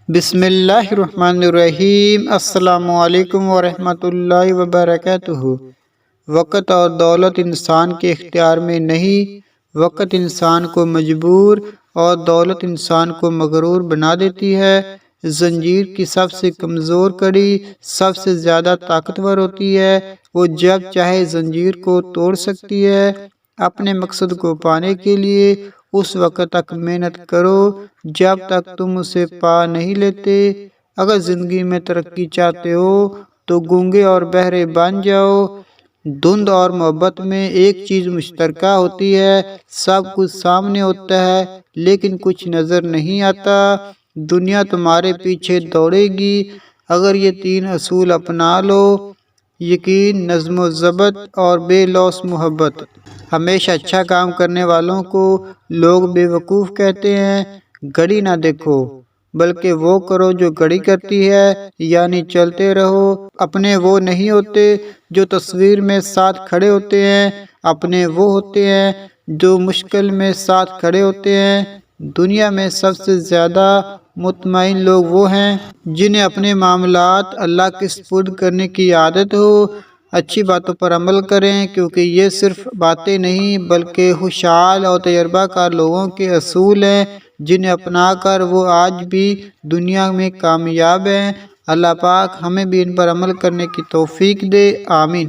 بسم اللہ الرحمن الرحیم۔ السلام علیکم ورحمۃ اللہ وبرکاتہ۔ وقت اور دولت انسان کے اختیار میں نہیں، وقت انسان کو مجبور اور دولت انسان کو مغرور بنا دیتی ہے۔ زنجیر کی سب سے کمزور کڑی سب سے زیادہ طاقتور ہوتی ہے۔ وہ جب چاہے زنجیر کو توڑ سکتی ہے۔ اپنے مقصد کو پانے کے لیے اس وقت تک محنت کرو جب تک تم اسے پا نہیں لیتے۔ اگر زندگی میں ترقی چاہتے ہو تو گونگے اور بہرے بن جاؤ۔ دھند اور محبت میں ایک چیز مشترکہ ہوتی ہے، سب کچھ سامنے ہوتا ہے لیکن کچھ نظر نہیں آتا۔ دنیا تمہارے پیچھے دوڑے گی اگر یہ تین اصول اپنا لو: یقین، نظم و ضبط اور بے لوث محبت۔ ہمیشہ اچھا کام کرنے والوں کو لوگ بے وقوف کہتے ہیں۔ گھڑی نہ دیکھو بلکہ وہ کرو جو گھڑی کرتی ہے، یعنی چلتے رہو۔ اپنے وہ نہیں ہوتے جو تصویر میں ساتھ کھڑے ہوتے ہیں، اپنے وہ ہوتے ہیں جو مشکل میں ساتھ کھڑے ہوتے ہیں۔ دنیا میں سب سے زیادہ مطمئن لوگ وہ ہیں جنہیں اپنے معاملات اللہ کے سپرد کرنے کی عادت ہو۔ اچھی باتوں پر عمل کریں کیونکہ یہ صرف باتیں نہیں بلکہ خوشحال اور تجربہ کار لوگوں کے اصول ہیں جنہیں اپنا کر وہ آج بھی دنیا میں کامیاب ہیں۔ اللہ پاک ہمیں بھی ان پر عمل کرنے کی توفیق دے، آمین۔